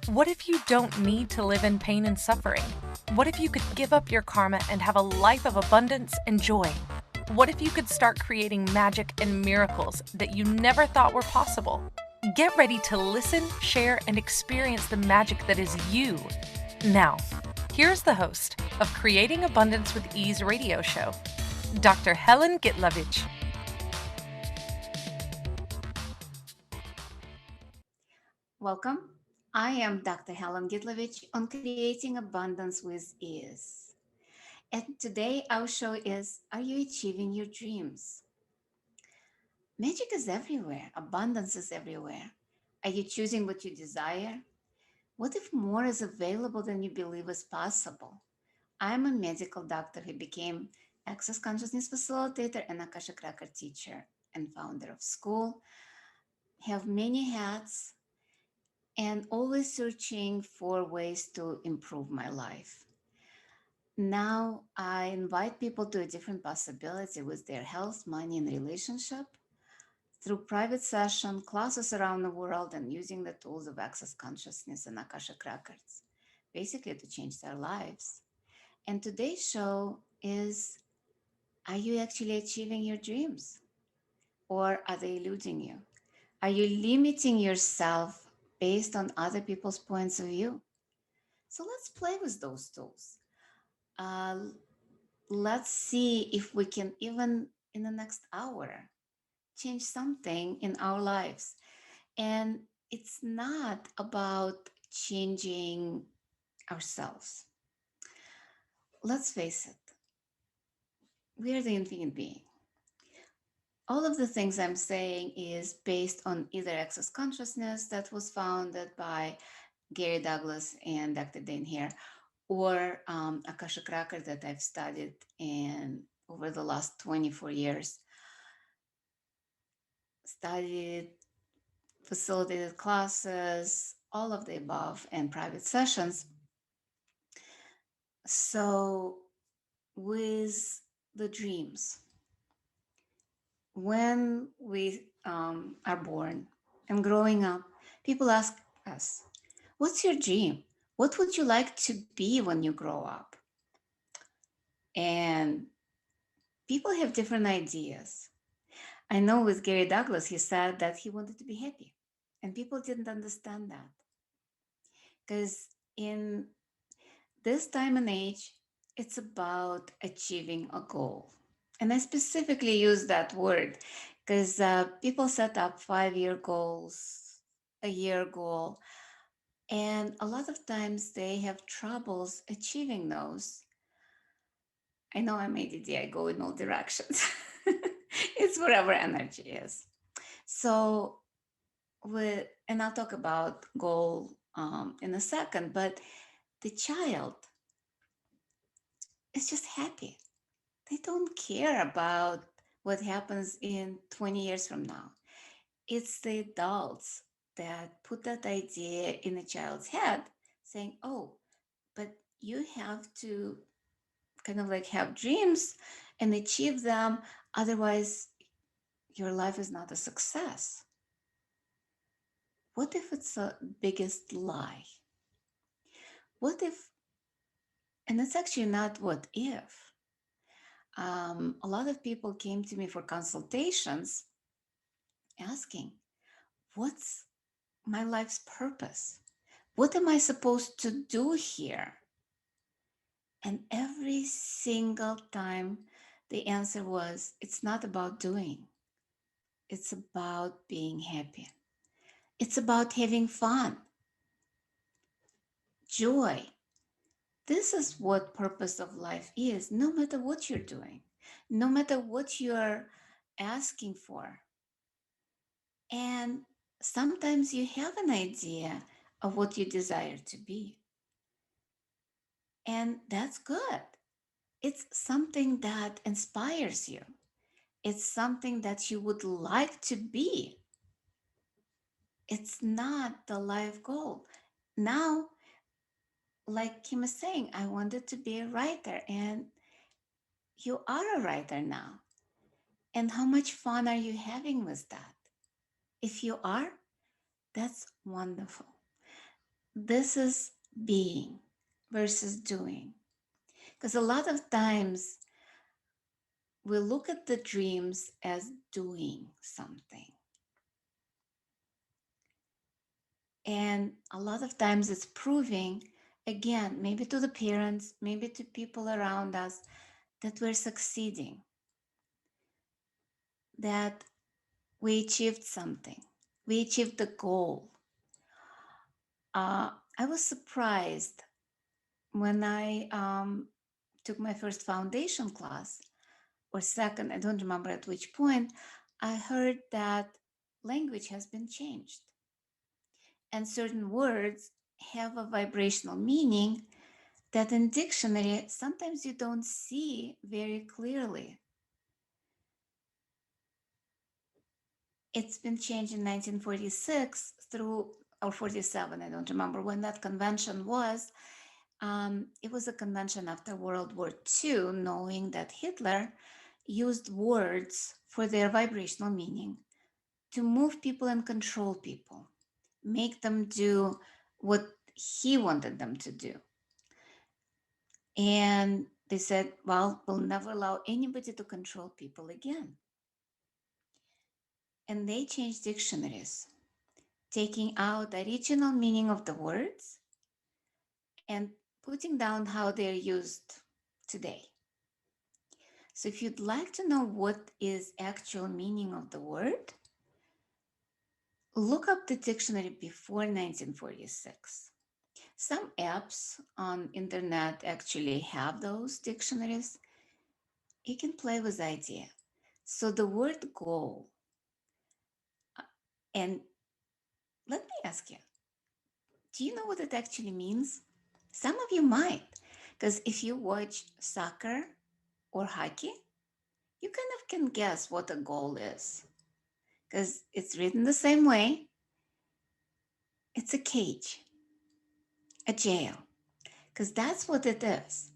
What if you don't need to live in pain and suffering? What if you could give up your karma and have a life of abundance and joy? What if you could start creating magic and miracles that you never thought were possible? Get ready to listen, share, and experience the magic that is you. Now, here's the host of Creating Abundance with Ease radio show, Dr. Helen Gitlevich. Welcome. I am Dr. Helen Gitlevich on Creating Abundance with Ease. And today our show is, are you achieving your dreams? Magic is everywhere. Abundance is everywhere. Are you choosing what you desire? What if more is available than you believe is possible? I'm a medical doctor who became Access Consciousness Facilitator and Akashic Record teacher and founder of school. Have many hats and always searching for ways to improve my life. Now I invite people to a different possibility with their health, money, and relationship through private session, classes around the world, and using the tools of Access Consciousness and Akashic Records, basically to change their lives. And today's show is, are you actually achieving your dreams? Or are they eluding you? Are you limiting yourself based on other people's points of view? So let's play with those tools. Uh, let's see if we can, even in the next hour, change something in our lives. And it's not about changing ourselves. Let's face it, we are the infinite being. All of the things I'm saying is based on either access consciousness that was founded by Gary Douglas and Dr. Dane Hare, or Akashic Record that I've studied in over the last 24 years, studied, facilitated classes, all of the above, and private sessions. So, with the dreams, when we are born and growing up, people ask us, what's your dream? What would you like to be when you grow up? And people have different ideas. I know with Gary Douglas, he said that he wanted to be happy. And people didn't understand that. Because in this time and age, it's about achieving a goal. And I specifically use that word because people set up 5-year goals, a year goal, and a lot of times they have troubles achieving those. I know I'm ADD, I go in all directions. It's wherever energy is. So, and I'll talk about goal in a second, but the child is just happy. They don't care about what happens in 20 years from now. It's the adults that put that idea in a child's head saying, oh, but you have to kind of like have dreams and achieve them. Otherwise, your life is not a success. What if it's a biggest lie? What if, and it's actually not what if. A lot of people came to me for consultations asking, what's my life's purpose? What am I supposed to do here? And every single time the answer was, it's not about doing, it's about being happy. It's about having fun, joy. This is what purpose of life is, no matter what you're doing, no matter what you're asking for. And sometimes you have an idea of what you desire to be. And that's good. It's something that inspires you. It's something that you would like to be. It's not the life goal. Now, like Kim is saying, I wanted to be a writer, and you are a writer now. And how much fun are you having with that? If you are, that's wonderful. This is being versus doing. Because a lot of times we look at the dreams as doing something. And a lot of times it's proving, again, maybe to the parents, maybe to people around us, that we're succeeding, that we achieved something, we achieved the goal. I was surprised when I took my first foundation class, or second, I don't remember at which point, I heard that language has been changed and certain words have a vibrational meaning that in dictionary sometimes you don't see very clearly. It's been changed in 1946 through, or 47, I don't remember when that convention was. It was a convention after World War II, knowing that Hitler used words for their vibrational meaning to move people and control people, make them do what he wanted them to do. And they said, well, we'll never allow anybody to control people again. And they changed dictionaries, taking out the original meaning of the words and putting down how they're used today. So if you'd like to know what is actual meaning of the word, look up the dictionary before 1946. Some apps on internet actually have those dictionaries. You can play with the idea. So the word goal, and let me ask you, do you know what it actually means? Some of you might, because if you watch soccer or hockey, you kind of can guess what a goal is, because it's written the same way. It's a cage, a jail, because that's what it is.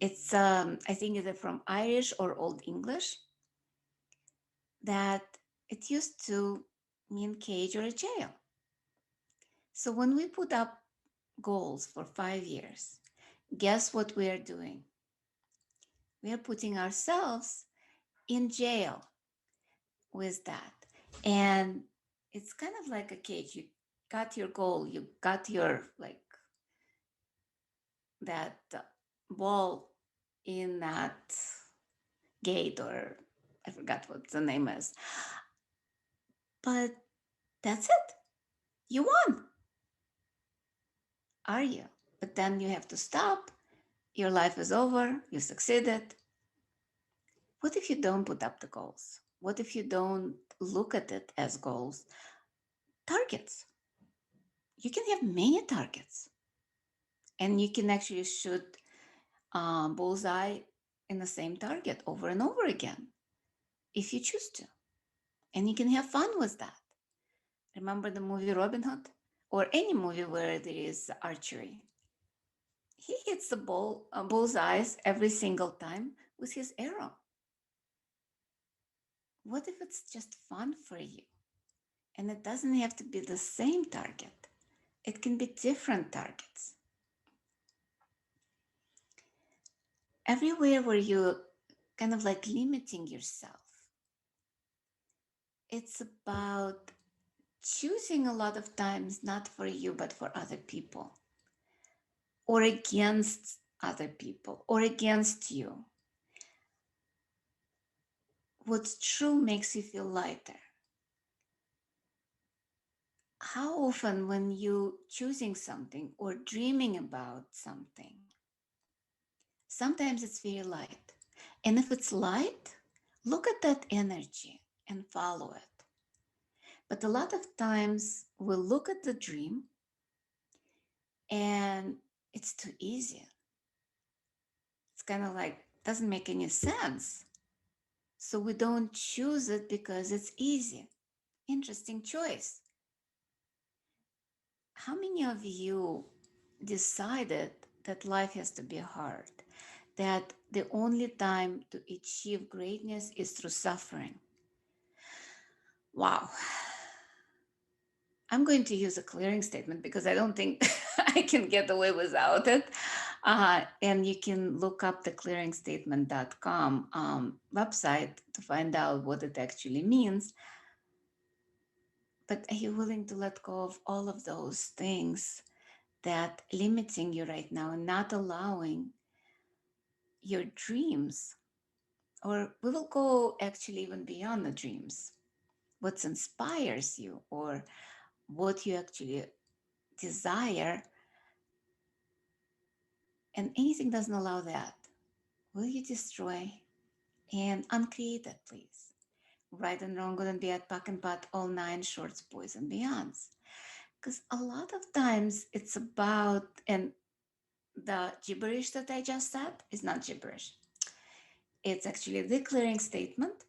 It's, I think it's from Irish or Old English, that it used to mean cage or a jail. So when we put up goals for 5 years, guess what we are doing? We are putting ourselves in jail with that. And it's kind of like a cage. You got your goal, you got your, like, that ball in that gate, or I forgot what the name is. But that's it. You won. Are you? But then you have to stop. Your life is over. You succeeded. What if you don't put up the goals? What if you don't look at it as goals? Targets. You can have many targets, and you can actually shoot bullseye in the same target over and over again if you choose to. And you can have fun with that. Remember the movie Robin Hood? Or any movie where there is archery. He hits the bullseyes every single time with his arrow. What if it's just fun for you? And it doesn't have to be the same target. It can be different targets. Everywhere where you kind of like limiting yourself, it's about choosing a lot of times not for you, but for other people, or against other people, or against you. What's true makes you feel lighter. How often when you choosing something or dreaming about something, sometimes it's very light. And if it's light, look at that energy and follow it. But a lot of times we'll look at the dream and it's too easy. It's kind of like, doesn't make any sense. So we don't choose it because it's easy. Interesting choice. How many of you decided that life has to be hard? That the only time to achieve greatness is through suffering? Wow. I'm going to use a clearing statement because I don't think I can get away without it. And you can look up the clearingstatement.com website to find out what it actually means. But are you willing to let go of all of those things that limiting you right now and not allowing your dreams? Or we will go actually even beyond the dreams. What inspires you or what you actually desire, and anything doesn't allow that, will you destroy and uncreate it, please? Right and wrong, good and bad, pack and pat, all nine shorts, boys and beyonds. Because a lot of times it's about, and the gibberish that I just said is not gibberish. It's actually the clearing statement,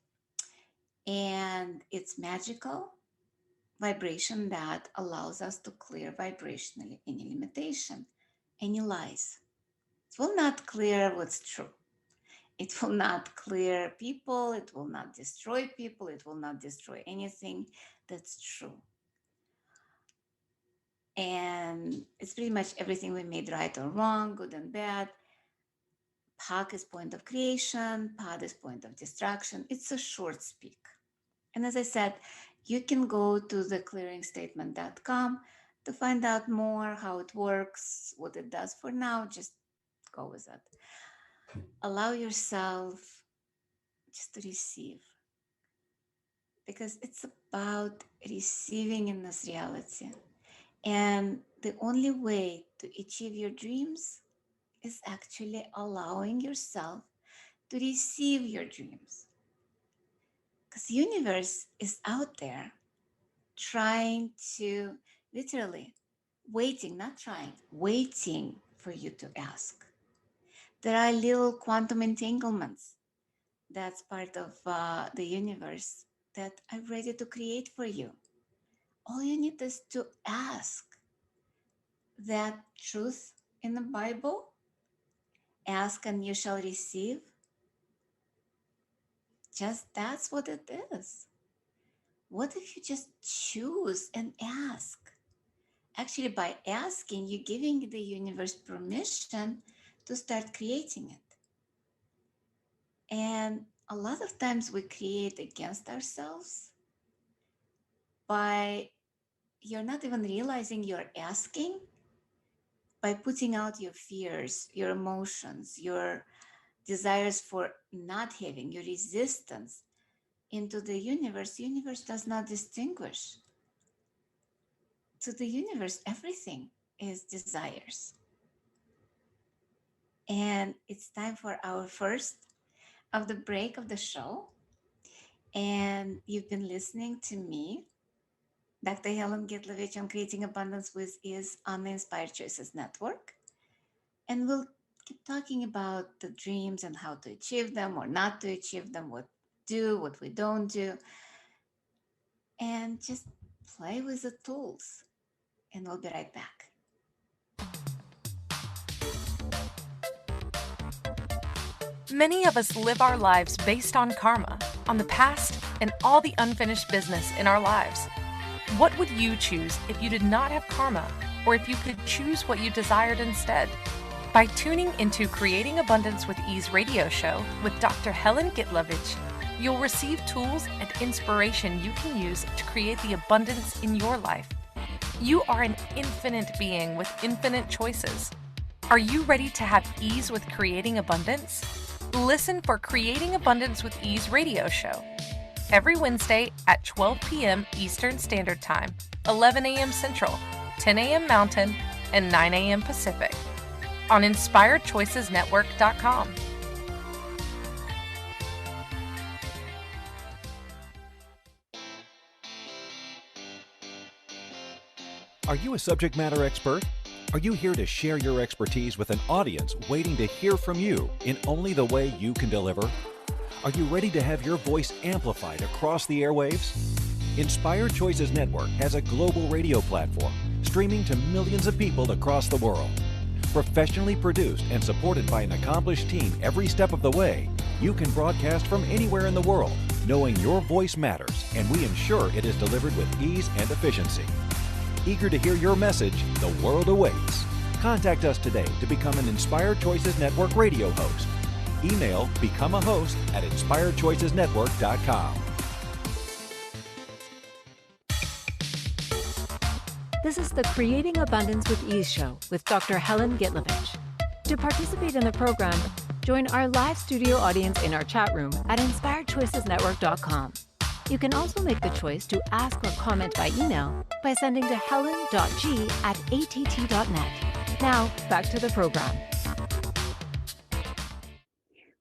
and it's magical vibration that allows us to clear vibrationally any limitation, any lies. It will not clear what's true. It will not clear people. It will not destroy people. It will not destroy anything that's true. And it's pretty much everything we made right or wrong, good and bad. Pak is point of creation, Pad is point of destruction. It's a short speak. And as I said, you can go to theclearingstatement.com to find out more how it works, what it does for now. Just go with it. Allow yourself just to receive, because it's about receiving in this reality. And the only way to achieve your dreams is actually allowing yourself to receive your dreams. Because the universe is out there trying to, literally waiting, not trying, waiting for you to ask. There are little quantum entanglements that's part of the universe that I'm ready to create for you. All you need is to ask. That truth in the Bible, ask and you shall receive, just that's what it is. What if you just choose and ask? Actually, by asking, you're giving the universe permission to start creating it. And a lot of times we create against ourselves by you're not even realizing you're asking, by putting out your fears, your emotions, your desires for not having, your resistance into the universe. The universe does not distinguish. To the universe, everything is desires. And it's time for our first of the break of the show. And you've been listening to me, Dr. Helen Gitlevich, on Creating Abundance with Ease on the Inspired Choices Network. And we'll keep talking about the dreams and how to achieve them or not to achieve them, what do, what we don't do, and just play with the tools. And we'll be right back. Many of us live our lives based on karma, on the past, and all the unfinished business in our lives. What would you choose if you did not have karma, or if you could choose what you desired instead? By tuning into Creating Abundance with Ease radio show with Dr. Helen Gitlevich, you'll receive tools and inspiration you can use to create the abundance in your life. You are an infinite being with infinite choices. Are you ready to have ease with creating abundance? Listen for Creating Abundance with Ease radio show every Wednesday at 12 p.m. Eastern Standard Time, 11 a.m. Central, 10 a.m. Mountain, and 9 a.m. Pacific on InspiredChoicesNetwork.com. Are you a subject matter expert? Are you here to share your expertise with an audience waiting to hear from you in only the way you can deliver? Are you ready to have your voice amplified across the airwaves? Inspired Choices Network has a global radio platform streaming to millions of people across the world. Professionally produced and supported by an accomplished team every step of the way, you can broadcast from anywhere in the world, knowing your voice matters, and we ensure it is delivered with ease and efficiency. Eager to hear your message, the world awaits. Contact us today to become an Inspired Choices Network radio host. Email become a host at inspiredchoicesnetwork.com. This is the Creating Abundance with Ease show with Dr. Helen Gitlevich. To participate in the program, join our live studio audience in our chat room at inspiredchoicesnetwork.com. You can also make the choice to ask or comment by email by sending to helen.g@att.net. Now, back to the program.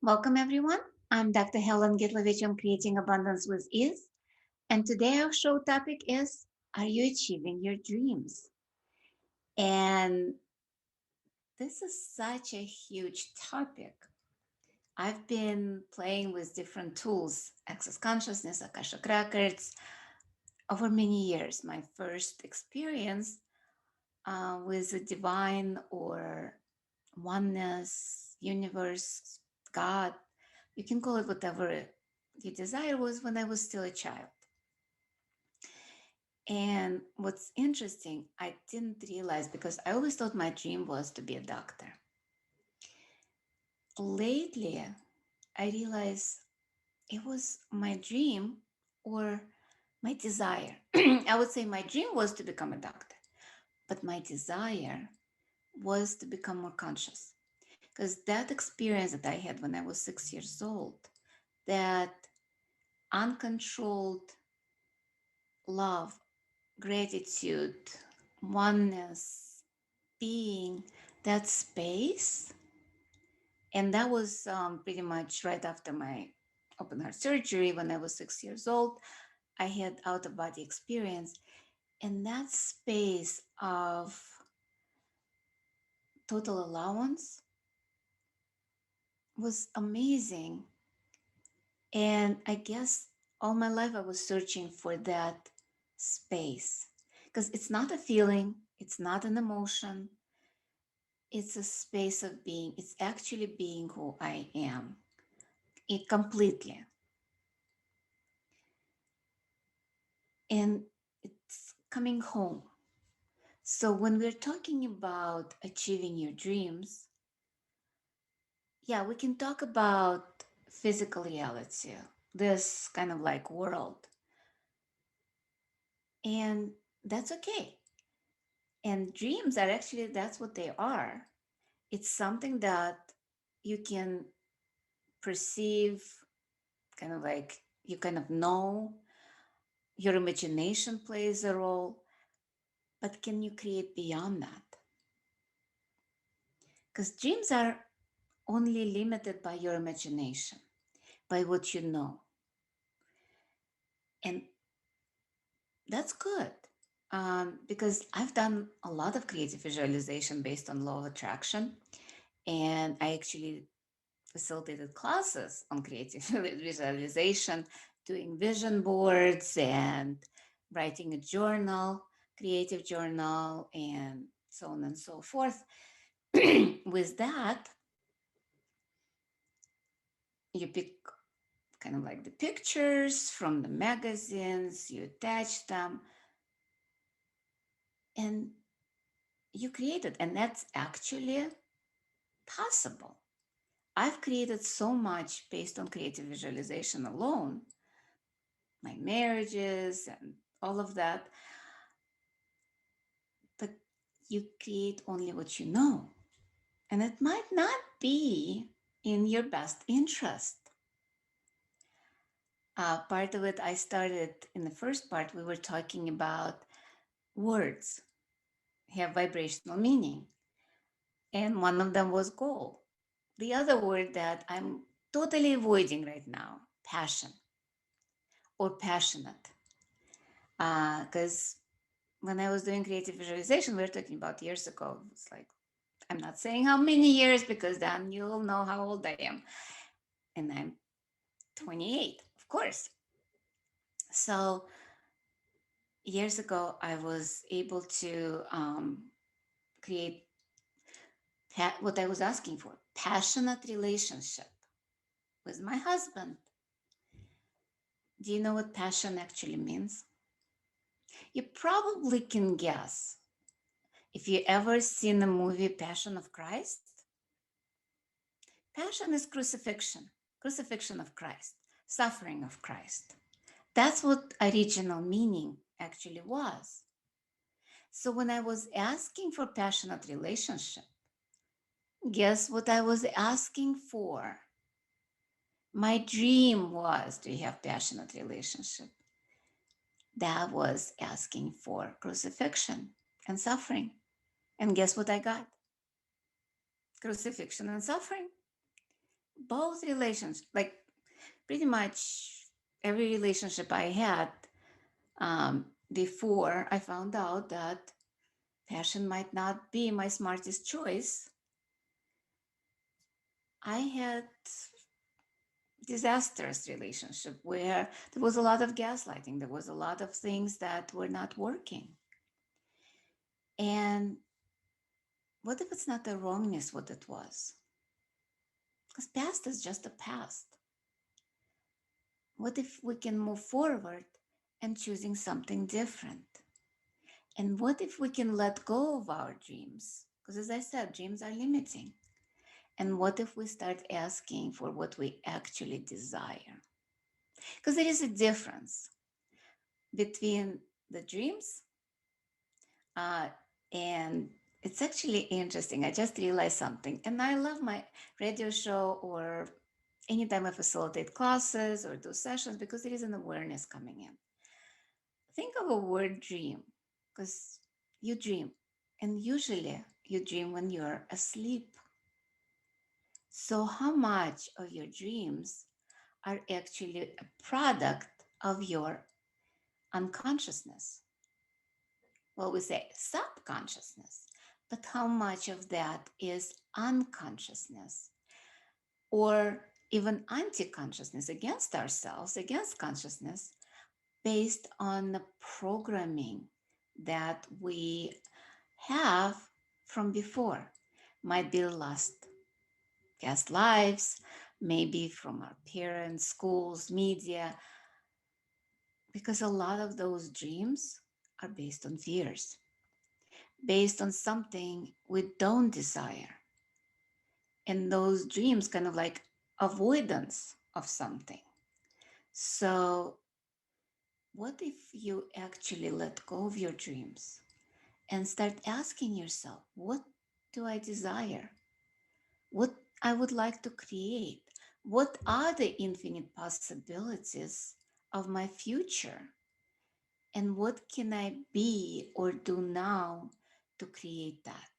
Welcome, everyone. I'm Dr. Helen Gitlevich on Creating Abundance with Ease. And today our show topic is, are you achieving your dreams? And this is such a huge topic. I've been playing with different tools, Access Consciousness, Akashic Records, over many years. My first experience with the divine or oneness, universe, God, you can call it whatever you desire, was when I was still a child. And what's interesting, I didn't realize, because I always thought my dream was to be a doctor. Lately, I realized it was my dream or my desire. I would say my dream was to become a doctor, but my desire was to become more conscious. Because that experience that I had when I was 6 years old, that uncontrolled love, gratitude, oneness, being, that space. And that was pretty much right after my open heart surgery when I was 6 years old. I had out of body experience. And that space of total allowance was amazing. And I guess all my life I was searching for that space, because it's not a feeling, it's not an emotion, it's a space of being. It's actually being who I am, it completely. And it's coming home. So when we're talking about achieving your dreams, yeah, we can talk about physical reality, this kind of like world. And that's okay. And dreams are actually, that's what they are. It's something that you can perceive, kind of like you kind of know, your imagination plays a role, but can you create beyond that? Because dreams are only limited by your imagination, by what you know. And that's good, because I've done a lot of creative visualization based on law of attraction. And I actually facilitated classes on creative visualization, doing vision boards and writing a journal, creative journal, and so on and so forth. With that, you pick kind of like the pictures from the magazines, you attach them, and you create it. And that's actually possible. I've created so much based on creative visualization alone, my marriages and all of that. But you create only what you know. And it might not be in your best interest. Part of it, I started in the first part, we were talking about words have vibrational meaning. And one of them was goal. The other word that I'm totally avoiding right now, passion or passionate. Because when I was doing creative visualization, we were talking about years ago. It's like, I'm not saying how many years, because then you'll know how old I am. And I'm 28, of course. So years ago, I was able to create what I was asking for, passionate relationship with my husband. Do you know what passion actually means? You probably can guess. If you ever seen the movie Passion of Christ, passion is crucifixion of Christ, suffering of Christ. That's what original meaning actually was. So when I was asking for passionate relationship, guess what I was asking for? My dream was to have passionate relationship. That was asking for crucifixion and suffering. And guess what I got? Crucifixion and suffering. Both relations, like pretty much every relationship I had before I found out that passion might not be my smartest choice, I had disastrous relationship where there was a lot of gaslighting. There was a lot of things that were not working. And what if it's not the wrongness what it was? Because past is just a past. What if we can move forward and choosing something different? And what if we can let go of our dreams? Because as I said, dreams are limiting. And what if we start asking for what we actually desire? Because there is a difference between the dreams uh, and it's actually interesting. I just realized something. And I love my radio show or anytime I facilitate classes or do sessions because there is an awareness coming in. Think of a word dream because you dream. And usually you dream when you're asleep. So, how much of your dreams are actually a product of your unconsciousness? Well, we say subconsciousness, but how much of that is unconsciousness or even anti consciousness against ourselves, against consciousness, based on the programming that we have from before? Might be last past lives, maybe from our parents, schools, media, because a lot of those dreams are based on fears, based on something we don't desire. And those dreams kind of like avoidance of something. So, what if you actually let go of your dreams and start asking yourself, what do I desire? What I would like to create? What are the infinite possibilities of my future? And what can I be or do now to create that?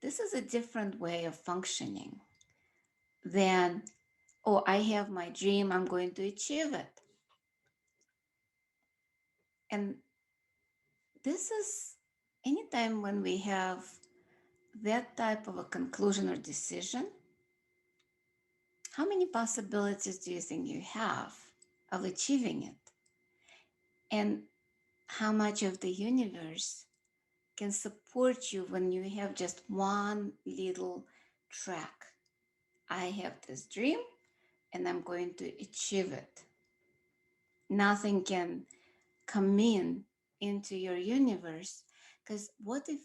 This is a different way of functioning than, oh, I have my dream, I'm going to achieve it. And this is anytime when we have that type of a conclusion or decision, how many possibilities do you think you have of achieving it? And how much of the universe can support you when you have just one little track? I have this dream and I'm going to achieve it. Nothing can come into your universe, because what if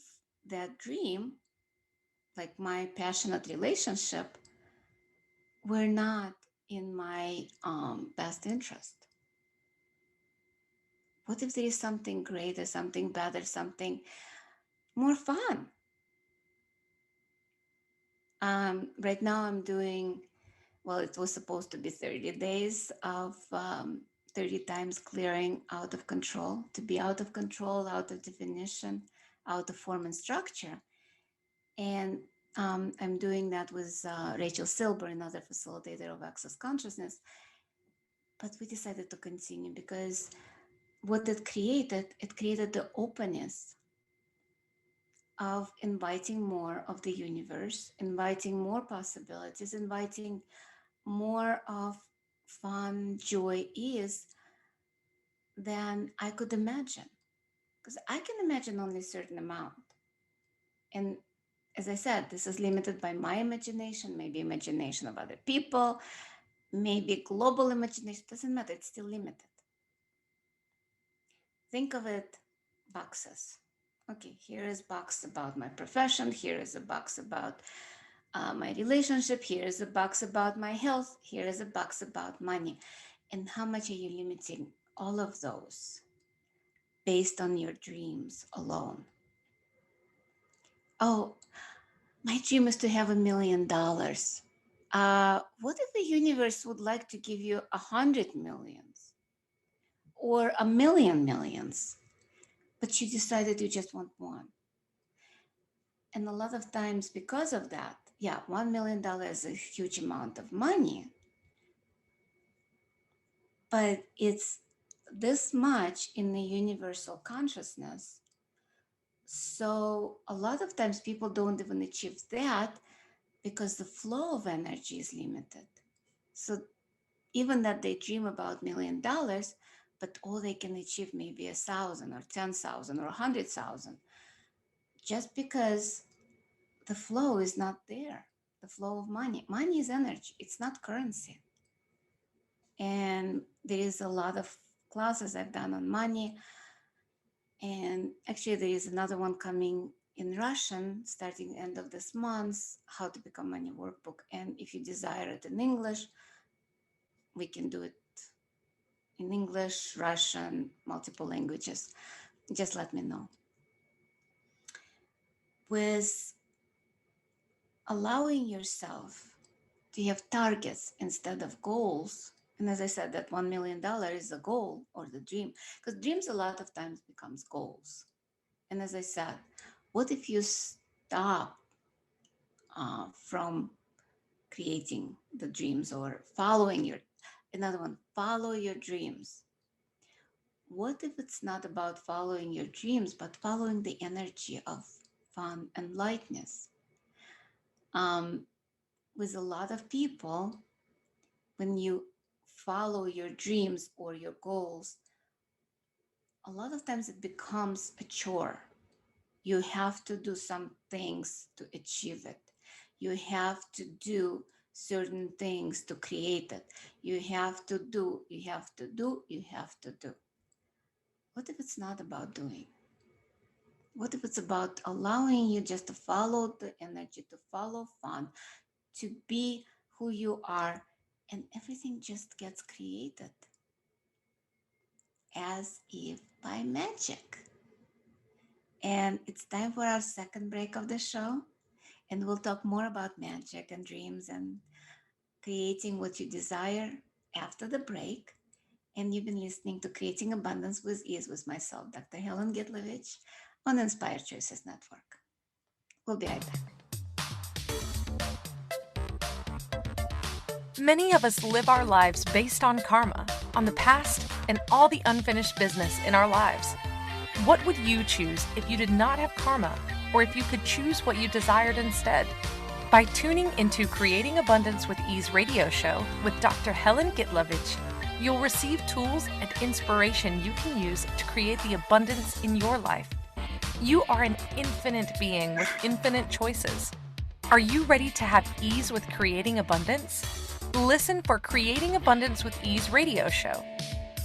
that dream, like my passionate relationship, were not in my best interest? What if there is something greater, something better, something more fun? Right now I'm doing, well, it was supposed to be 30 days of 30 times clearing out of control, to be out of control, out of definition, out of form and structure. And I'm doing that with Rachel Silber, another facilitator of Access Consciousness. But we decided to continue because what it created the openness of inviting more of the universe, inviting more possibilities, inviting more of fun, joy, ease than I could imagine. Because I can imagine only a certain amount. And as I said, this is limited by my imagination, maybe imagination of other people, maybe global imagination, doesn't matter, it's still limited. Think of it boxes. Okay, here is box about my profession. Here is a box about my relationship. Here is a box about my health. Here is a box about money. And how much are you limiting all of those based on your dreams alone? Oh, my dream is to have $1 million. What if the universe would like to give you 100 millions or 1 million millions, but you decided you just want one? And a lot of times, because of that, yeah, $1 million is a huge amount of money, but it's this much in the universal consciousness. So a lot of times people don't even achieve that because the flow of energy is limited. So even that they dream about $1 million, but all they can achieve maybe 1,000 or 10,000 or 100,000, just because the flow is not there. The flow of money. Money is energy. It's not currency. And there is a lot of classes I've done on money. And actually there is another one coming in Russian starting end of this month, How to Become Money Workbook. And if you desire it in English, we can do it in English, Russian, multiple languages. Just let me know. With allowing yourself to have targets instead of goals, and as I said, that $1 million is the goal or the dream, because dreams a lot of times becomes goals. And as I said, what if you stop from creating the dreams or following your, another one, follow your dreams? What if it's not about following your dreams, but following the energy of fun and lightness? With a lot of people, when you follow your dreams or your goals, a lot of times it becomes a chore. You have to do some things to achieve it. You have to do certain things to create it. You have to do. What if it's not about doing? What if it's about allowing you just to follow the energy, to follow fun, to be who you are, and everything just gets created as if by magic? And it's time for our second break of the show. And we'll talk more about magic and dreams and creating what you desire after the break. And you've been listening to Creating Abundance with Ease with myself, Dr. Helen Gitlevich, on Inspired Choices Network. We'll be right back. Many of us live our lives based on karma, on the past, and all the unfinished business in our lives. What would you choose if you did not have karma, or if you could choose what you desired instead? By tuning into Creating Abundance with Ease radio show with Dr. Helen Gitlevich, you'll receive tools and inspiration you can use to create the abundance in your life. You are an infinite being with infinite choices. Are you ready to have ease with creating abundance? Listen for Creating Abundance with Ease radio show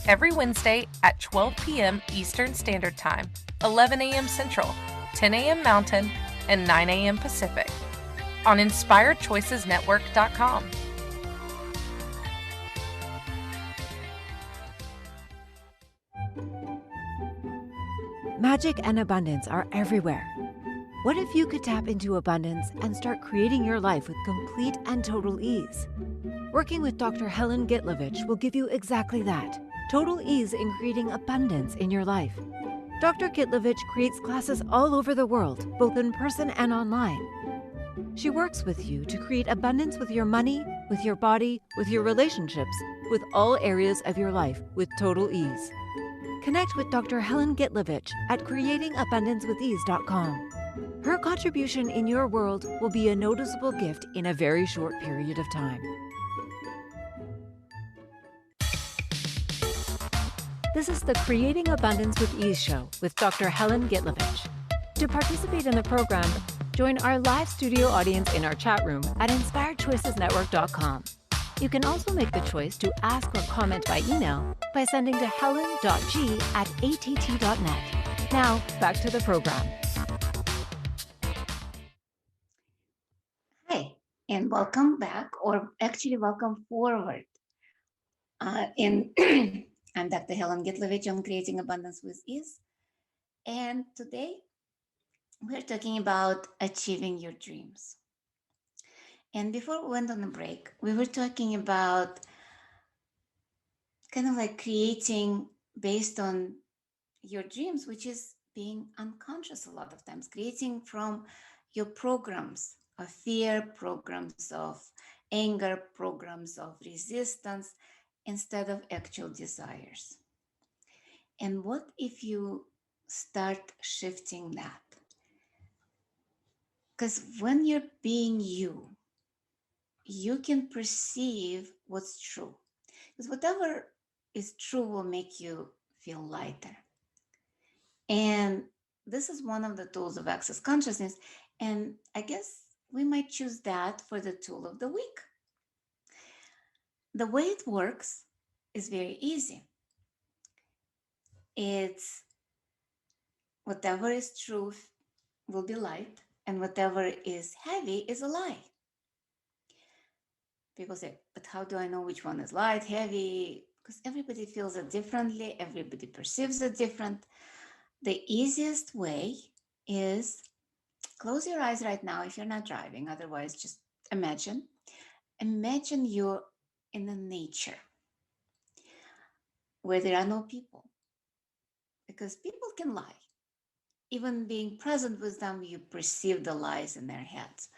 every Wednesday at 12 p.m. Eastern Standard Time, 11 a.m. Central, 10 a.m. Mountain, and 9 a.m. Pacific on InspiredChoicesNetwork.com. Magic and abundance are everywhere. What if you could tap into abundance and start creating your life with complete and total ease? Working with Dr. Helen Gitlevich will give you exactly that, total ease in creating abundance in your life. Dr. Gitlevich creates classes all over the world, both in person and online. She works with you to create abundance with your money, with your body, with your relationships, with all areas of your life with total ease. Connect with Dr. Helen Gitlevich at creatingabundancewithease.com. Her contribution in your world will be a noticeable gift in a very short period of time. This is the Creating Abundance with Ease show with Dr. Helen Gitlevich. To participate in the program, join our live studio audience in our chat room at InspiredChoicesNetwork.com. You can also make the choice to ask or comment by email by sending to helen.g@att.net. Now, back to the program. Hi, and welcome back, or actually, welcome forward. I'm Dr. Helen Gitlevich on Creating Abundance with Ease. And today we're talking about achieving your dreams. And before we went on a break, we were talking about kind of like creating based on your dreams, which is being unconscious a lot of times, creating from your programs of fear, programs of anger, programs of resistance, instead of actual desires. And what if you start shifting that? Because when you're being you, you can perceive what's true. Because whatever is true will make you feel lighter. And this is one of the tools of access consciousness. And I guess we might choose that for the tool of the week. The way it works is very easy. It's whatever is truth will be light, and whatever is heavy is a lie. People say, but how do I know which one is light, heavy? Because everybody feels it differently, everybody perceives it different. The easiest way is close your eyes right now if you're not driving. Otherwise, just imagine. Imagine you're in a nature where there are no people. Because people can lie. Even being present with them, you perceive the lies in their heads.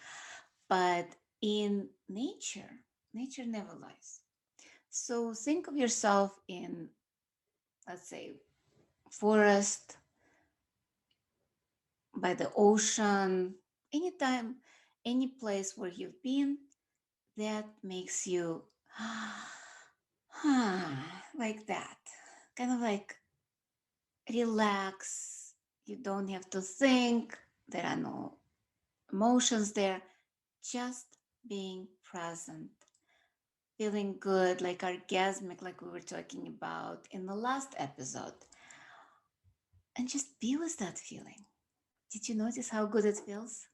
But in nature, nature never lies. So think of yourself in, let's say, forest, by the ocean, anytime, any place where you've been that makes you like that, kind of like relax. You don't have to think. There are no emotions there. Just being present, feeling good, like orgasmic, like we were talking about in the last episode. And just be with that feeling. Did you notice how good it feels?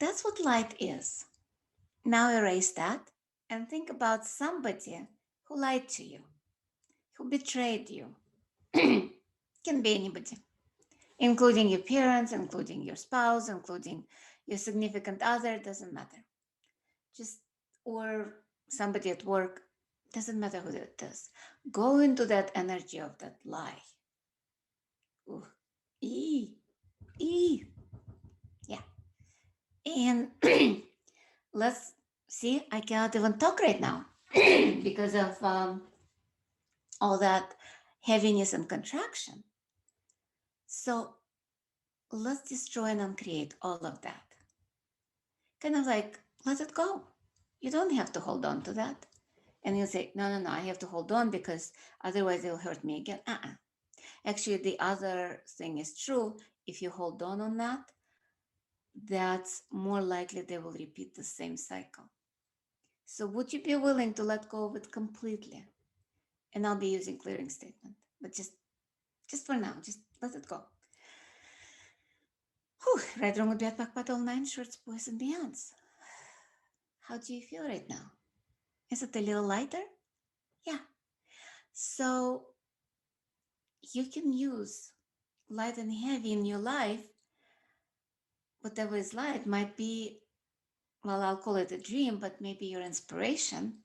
That's what light is. Now erase that and think about somebody who lied to you, who betrayed you. Can be anybody, including your parents, including your spouse, including your significant other, doesn't matter. Just, or somebody at work, doesn't matter who it is. Go into that energy of that lie. Ooh. Yeah. And let's see, I cannot even talk right now because of all that heaviness and contraction. So let's destroy and uncreate all of that. Kind of like, let it go. You don't have to hold on to that. And you say, no, I have to hold on because otherwise it'll hurt me again. Actually, the other thing is true. If you hold on that, that's more likely they will repeat the same cycle. So would you be willing to let go of it completely? And I'll be using clearing statement, but just for now, just let it go. Right, wrong, good, bad, back, all nine shorts, boys and beyonds. How do you feel right now? Is it a little lighter? Yeah. So you can use light and heavy in your life. Whatever is light might be, well, I'll call it a dream, but maybe your inspiration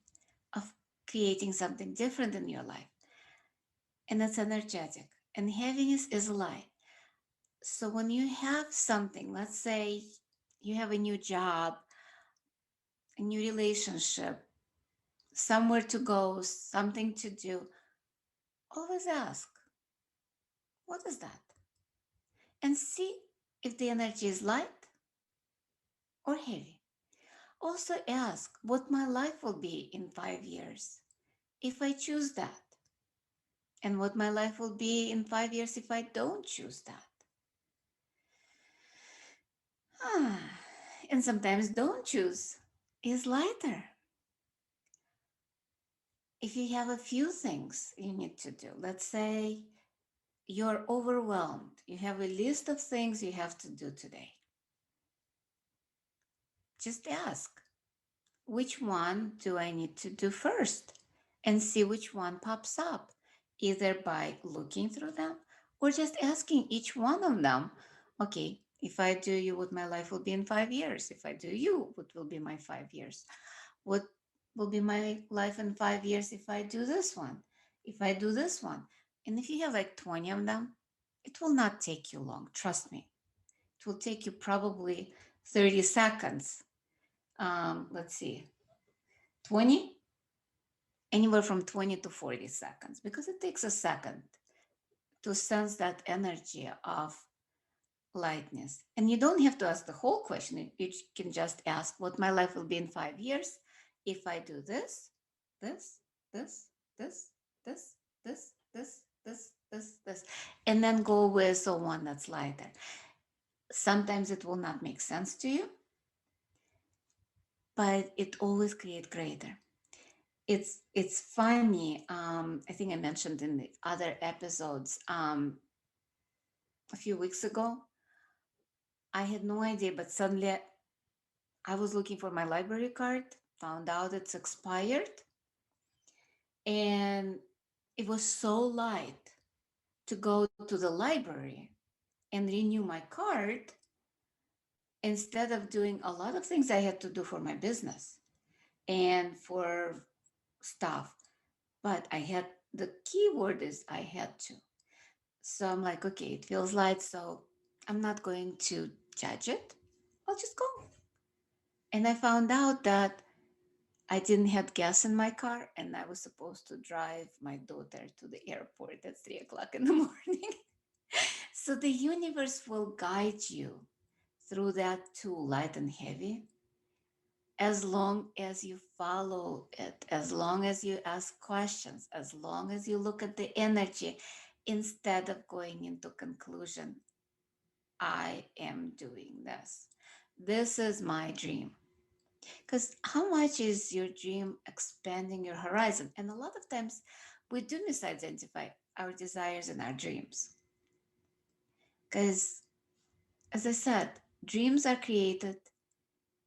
of creating something different in your life. And it's energetic. And heaviness is a lie. So when you have something, let's say you have a new job, a new relationship, somewhere to go, something to do, always ask, what is that? And see if the energy is light or heavy. Also ask what my life will be in 5 years if I choose that, and what my life will be in 5 years if I don't choose that. And sometimes don't choose is lighter. If you have a few things you need to do, let's say you're overwhelmed, you have a list of things you have to do today. Just ask, which one do I need to do first? And see which one pops up, either by looking through them or just asking each one of them, okay, if I do you, what my life will be in 5 years? If I do you, what will be my 5 years? What will be my life in 5 years if I do this one? If I do this one? And if you have like 20 of them, it will not take you long. Trust me. It will take you probably 30 seconds. Let's see, 20, anywhere from 20 to 40 seconds, because it takes a second to sense that energy of lightness. And you don't have to ask the whole question. You can just ask what my life will be in 5 years if I do this, this, this, this, this, this, this, this, and then go with the one that's lighter. Sometimes it will not make sense to you, but it always creates greater. It's funny. I think I mentioned in the other episodes a few weeks ago. I had no idea, but suddenly I was looking for my library card, found out it's expired, and it was so light to go to the library and renew my card instead of doing a lot of things I had to do for my business and for stuff. But I had, the key word is I had to. So I'm like, okay, it feels light, so I'm not going to judge it. I'll just go. And I found out that I didn't have gas in my car, and I was supposed to drive my daughter to the airport at 3 o'clock in the morning. So the universe will guide you through that too, light and heavy, as long as you follow it, as long as you ask questions, as long as you look at the energy instead of going into conclusion. I am doing this. This is my dream. Because how much is your dream expanding your horizon? And a lot of times we do misidentify our desires and our dreams. Because, as I said, dreams are created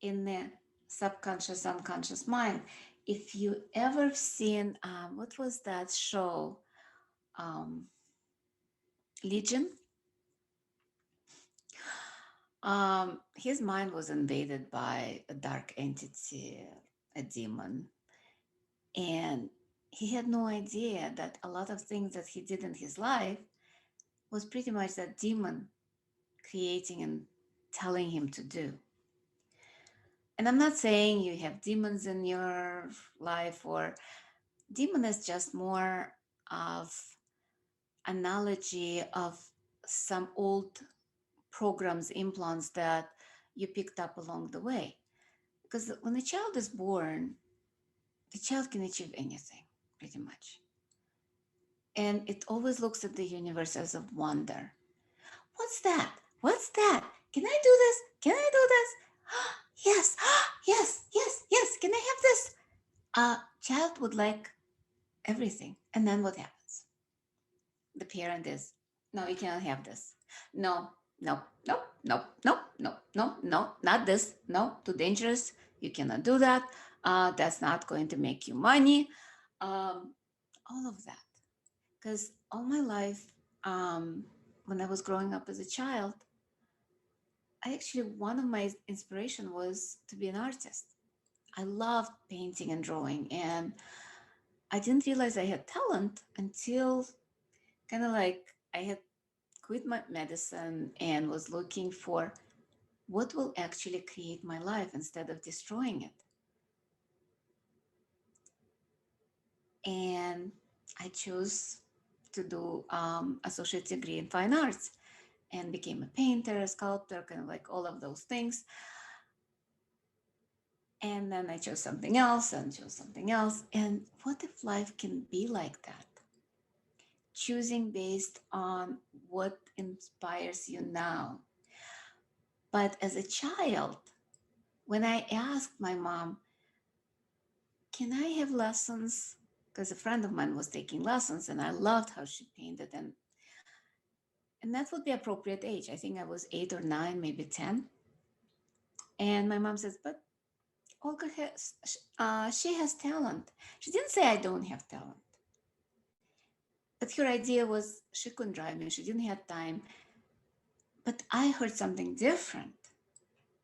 in the subconscious, unconscious mind. If you ever seen, what was that show? Legion? His mind was invaded by a dark entity, a demon, and he had no idea that a lot of things that he did in his life was pretty much that demon creating and telling him to do. And I'm not saying you have demons in your life, or demon is just more of analogy of some old programs, implants that you picked up along the way. Because when a child is born, the child can achieve anything, pretty much. And it always looks at the universe as a wonder. What's that? What's that? Can I do this? Can I do this? Yes, yes, yes, yes. Can I have this? Child would like everything. And then what happens? The parent is, no, you cannot have this. No, no, no, no, no, no, no, no, not this. No, too dangerous. You cannot do that. That's not going to make you money. All of that. Because all my life, when I was growing up as a child, one of my inspiration was to be an artist. I loved painting and drawing, and I didn't realize I had talent until kind of like I had quit my medicine and was looking for what will actually create my life instead of destroying it. And I chose to do associate degree in fine arts and became a painter, a sculptor, kind of like all of those things. And then I chose something else and chose something else. And what if life can be like that? Choosing based on what inspires you now. But as a child, when I asked my mom, can I have lessons? Because a friend of mine was taking lessons and I loved how she painted. And that would be appropriate age. I think I was 8 or 9, maybe 10. And my mom says, but Olga has, she has talent. She didn't say I don't have talent. But her idea was she couldn't drive me. She didn't have time. But I heard something different.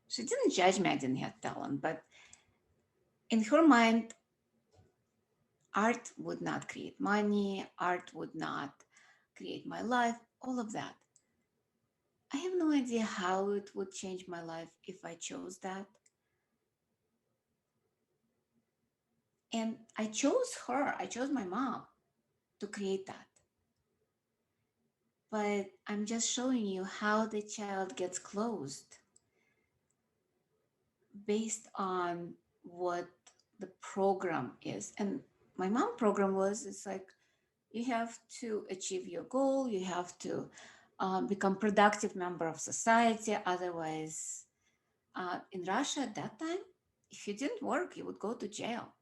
She didn't judge me. I didn't have talent. But in her mind, art would not create money. Art would not create my life. All of that. I have no idea how it would change my life if I chose that. And I chose her. I chose my mom to create that. But I'm just showing you how the child gets closed based on what the program is. And my mom program was, it's like, you have to achieve your goal. You have to become productive member of society. Otherwise, in Russia at that time, if you didn't work, you would go to jail.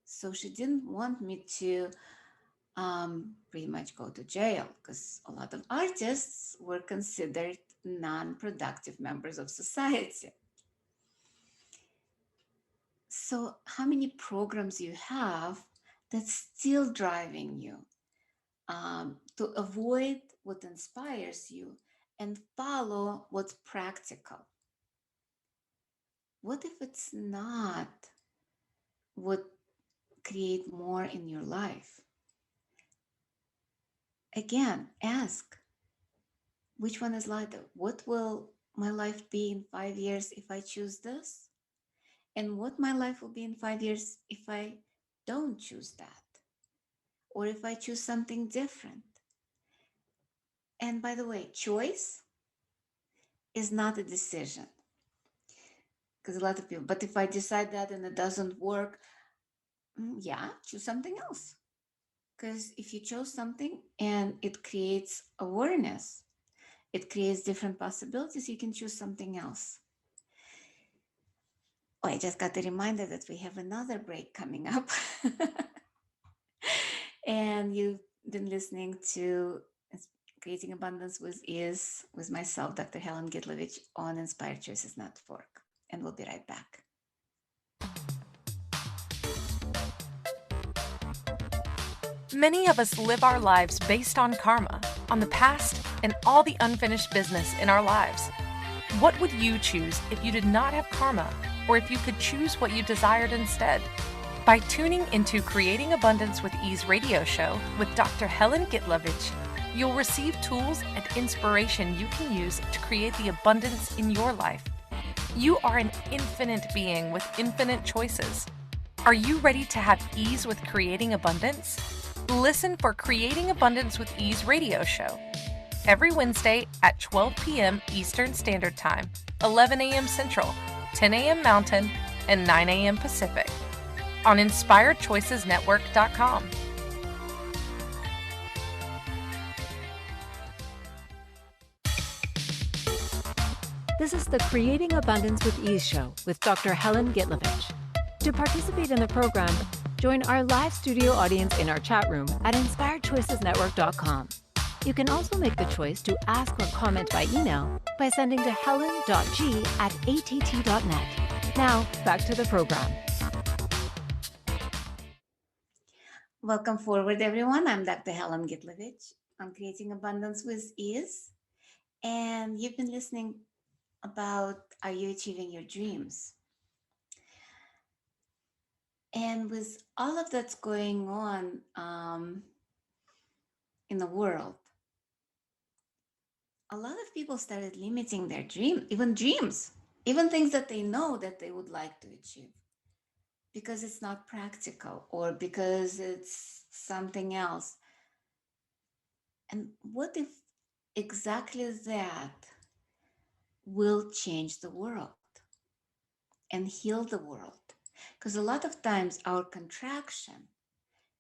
So she didn't want me to pretty much go to jail because a lot of artists were considered non-productive members of society. So how many programs you have that's still driving you to avoid what inspires you and follow what's practical? What if it's not what create more in your life? Again, ask, which one is lighter? What will my life be in 5 years if I choose this? And what my life will be in 5 years if I don't choose that? Or if I choose something different? And by the way, choice is not a decision. Because a lot of people, but if I decide that and it doesn't work, yeah, choose something else. Because if you chose something and it creates awareness, it creates different possibilities, you can choose something else. Oh, I just got a reminder that we have another break coming up. And you've been listening to Creating Abundance with Ease with myself, Dr. Helen Gitlevich, on Inspired Choices Network. And we'll be right back. Many of us live our lives based on karma, on the past, and all the unfinished business in our lives. What would you choose if you did not have karma, or if you could choose what you desired instead? By tuning into Creating Abundance with Ease radio show with Dr. Helen Gitlevich, you'll receive tools and inspiration you can use to create the abundance in your life. You are an infinite being with infinite choices. Are you ready to have ease with creating abundance? Listen for Creating Abundance with Ease radio show every Wednesday at 12 p.m. Eastern Standard Time, 11 a.m. Central, 10 a.m. Mountain, and 9 a.m. Pacific on InspiredChoicesNetwork.com. This is the Creating Abundance with Ease show with Dr. Helen Gitlevich. To participate in the program, join our live studio audience in our chat room at InspiredChoicesNetwork.com. You can also make the choice to ask or comment by email by sending to helen.g@att.net. Now, back to the program. Welcome forward, everyone. I'm Dr. Helen Gitlevich. I'm Creating Abundance with Ease. And you've been listening about, are you achieving your dreams? And with all of that's going on in the world, a lot of people started limiting their dreams, even things that they know that they would like to achieve, because it's not practical or because it's something else. And what if exactly that will change the world and heal the world? Because a lot of times our contraction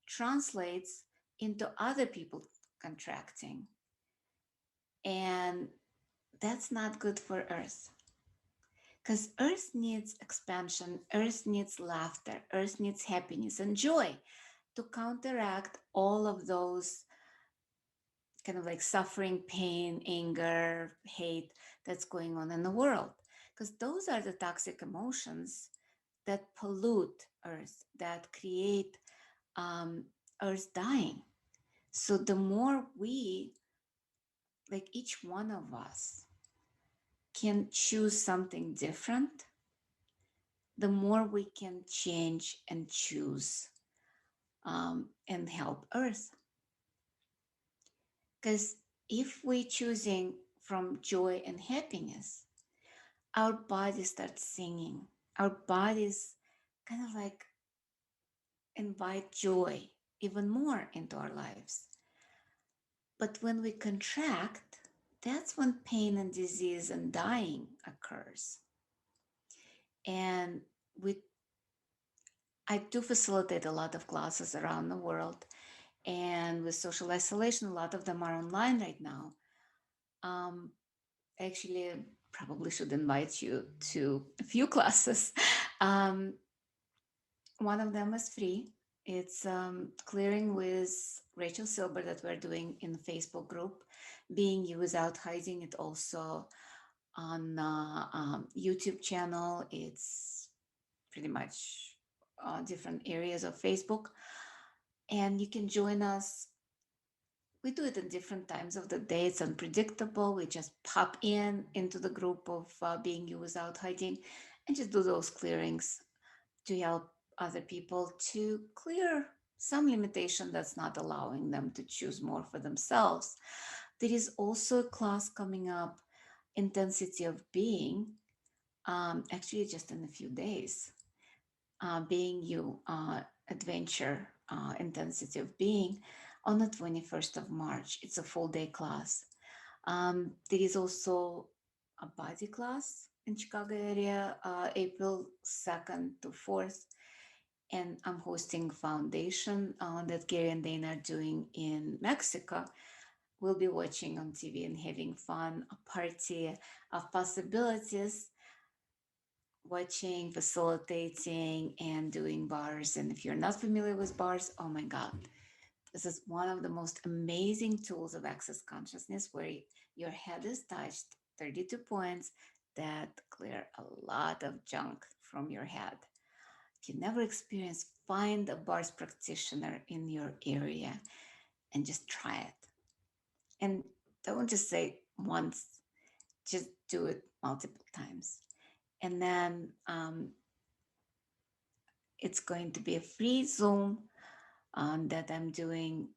translates into other people contracting. And that's not good for Earth. Because Earth needs expansion, Earth needs laughter, Earth needs happiness and joy to counteract all of those kind of like suffering, pain, anger, hate that's going on in the world. Because those are the toxic emotions that pollute Earth, that create um, Earth dying. So the more we, like each one of us, can choose something different, the more we can change and choose and help Earth. Because if we choosing from joy and happiness, our body starts singing. Our bodies kind of like invite joy even more into our lives. But when we contract, that's when pain and disease and dying occurs. And we I do facilitate a lot of classes around the world. And with social isolation, a lot of them are online right now. Um, Actually, probably should invite you to a few classes. Um, One of them is free. It's clearing with Rachel Silber that we're doing in the Facebook group, Being You Without Hiding. It also on YouTube channel. It's pretty much different areas of Facebook, and you can join us. We do it in different times of the day. It's unpredictable. We just pop into the group of Being You Without Hiding and just do those clearings to help other people to clear some limitation that's not allowing them to choose more for themselves. There is also a class coming up, Intensity of Being, actually just in a few days. Being You Adventure, Intensity of Being, on the 21st of March. It's a full day class. There is also a body class in Chicago area, April 2nd to 4th. And I'm hosting foundation that Gary and Dana are doing in Mexico. We'll be watching on TV and having fun, a party of possibilities, watching, facilitating, and doing bars. And if you're not familiar with bars, oh my God, this is one of the most amazing tools of access consciousness where your head is touched, 32 points that clear a lot of junk from your head. If you never experienced, find a bars practitioner in your area and just try it. And don't just say once, just do it multiple times. And then it's going to be a free Zoom that I'm doing.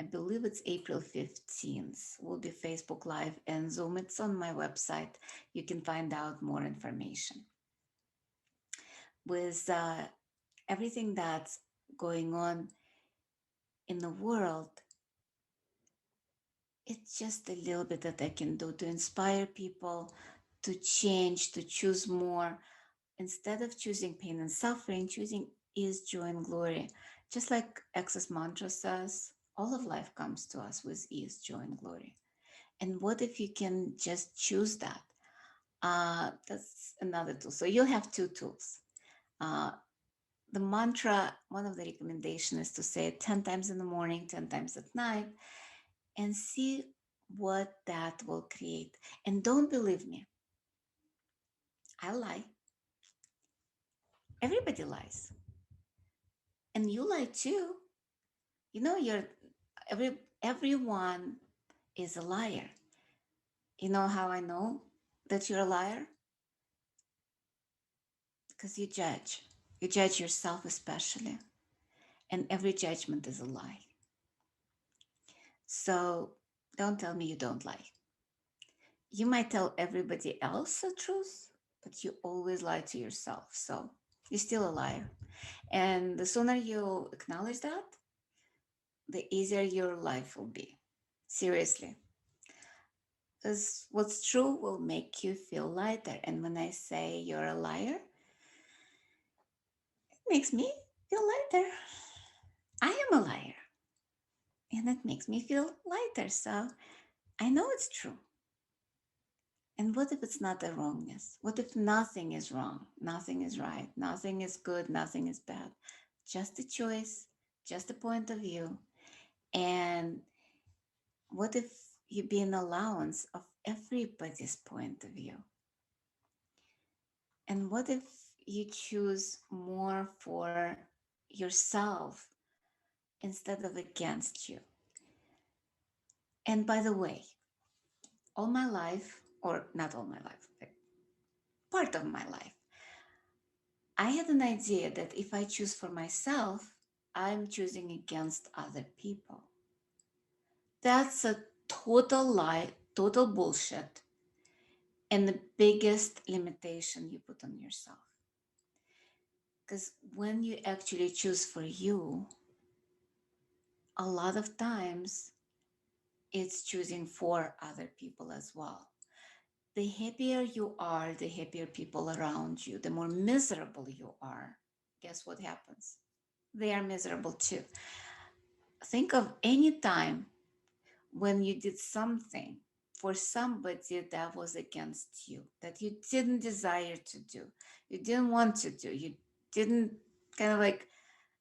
I believe it's April 15th. Will be Facebook Live and Zoom. It's on my website. You can find out more information. With everything that's going on in the world, it's just a little bit that I can do to inspire people to change, to choose more. Instead of choosing pain and suffering, choosing ease, joy, and glory. Just like Access Mantra says, all of life comes to us with ease, joy, and glory. And what if you can just choose that? That's another tool. So you'll have two tools. The mantra, one of the recommendations is to say it 10 times in the morning, 10 times at night, and see what that will create. And don't believe me, I lie. Everybody lies. And you lie too. You know, everyone is a liar. You know how I know that you're a liar? Because you judge. You judge yourself especially. And every judgment is a lie. So don't tell me you don't lie. You might tell everybody else the truth, but you always lie to yourself. So you're still a liar. And the sooner you acknowledge that, the easier your life will be. Seriously. Because what's true will make you feel lighter. And when I say you're a liar, it makes me feel lighter. I am a liar. And it makes me feel lighter. So I know it's true. And what if it's not a wrongness? What if nothing is wrong? Nothing is right. Nothing is good. Nothing is bad. Just a choice, just a point of view. And what if you be an allowance of everybody's point of view? And what if you choose more for yourself instead of against you? And by the way, all my life, or not all my life, but part of my life, I had an idea that if I choose for myself, I'm choosing against other people. That's a total lie, total bullshit, and the biggest limitation you put on yourself. Because when you actually choose for you, a lot of times it's choosing for other people as well. The happier you are, the happier people around you. The more miserable you are, guess what happens? They are miserable too. Think of any time when you did something for somebody that was against you, that you didn't desire to do, you didn't want to do, you didn't kind of like,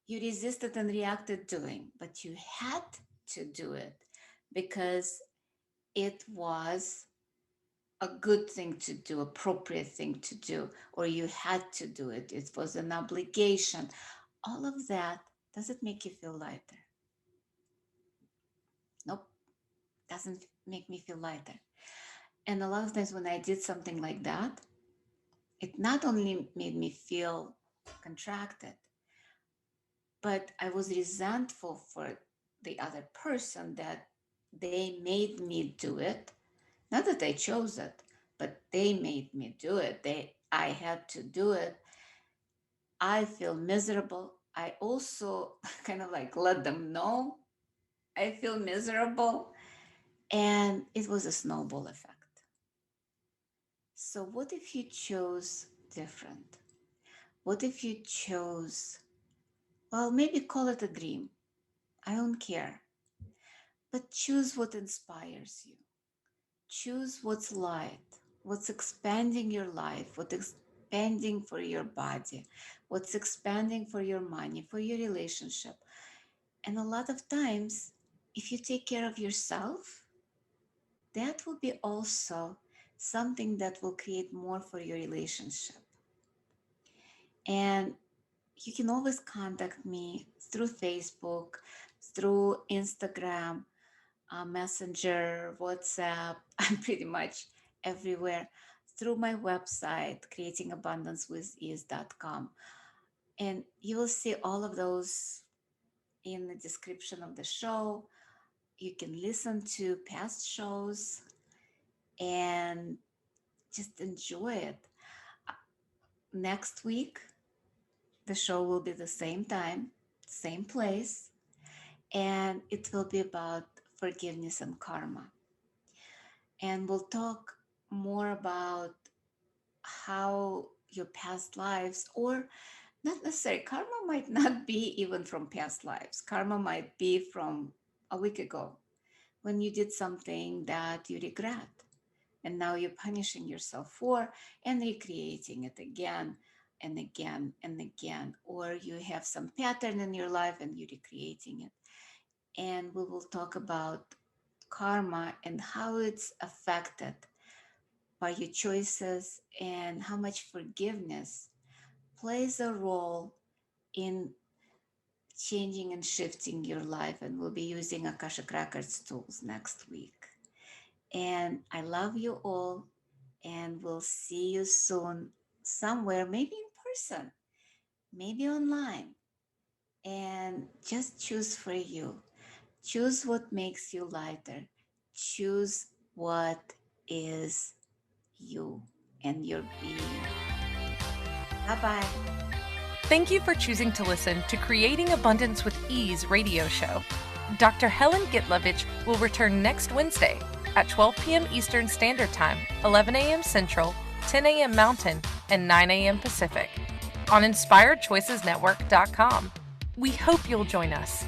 you resisted and reacted doing, but you had to do it because it was a good thing to do, appropriate thing to do, or you had to do it. It was an obligation. All of that, does it make you feel lighter? Nope, doesn't make me feel lighter. And a lot of times when I did something like that, it not only made me feel contracted, but I was resentful for the other person that they made me do it. Not that I chose it, but they made me do it. I had to do it. I feel miserable. I also kind of like let them know I feel miserable. And it was a snowball effect. So, what if you chose different? What if you chose, well, maybe call it a dream? I don't care. But choose what inspires you. Choose what's light, what's expanding your life, what's expanding for your body, what's expanding for your money, for your relationship. And a lot of times, if you take care of yourself, that will be also something that will create more for your relationship. And you can always contact me through Facebook, through Instagram, Messenger, WhatsApp. I'm pretty much everywhere, through my website, creatingabundancewithease.com. And you will see all of those in the description of the show. You can listen to past shows and just enjoy it. Next week, the show will be the same time, same place, and it will be about forgiveness and karma. And we'll talk more about how your past lives, or not necessarily, karma might not be even from past lives. Karma might be from a week ago when you did something that you regret. And now you're punishing yourself for and recreating it again and again and again. Or you have some pattern in your life and you're recreating it. And we will talk about karma and how it's affected by your choices and how much forgiveness plays a role in changing and shifting your life. And we'll be using Akashic Records tools next week. And I love you all, and we'll see you soon somewhere, maybe in person, maybe online. And just choose for you. Choose what makes you lighter. Choose what is you and your being. Bye-bye. Thank you for choosing to listen to Creating Abundance with Ease radio show. Dr. Helen Gitlevich will return next Wednesday at 12 p.m. Eastern Standard Time, 11 a.m. Central, 10 a.m. Mountain, and 9 a.m. Pacific on InspiredChoicesNetwork.com. We hope you'll join us.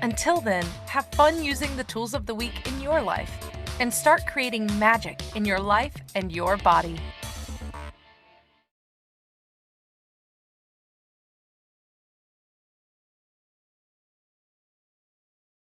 Until then, have fun using the tools of the week in your life. and start creating magic in your life and your body.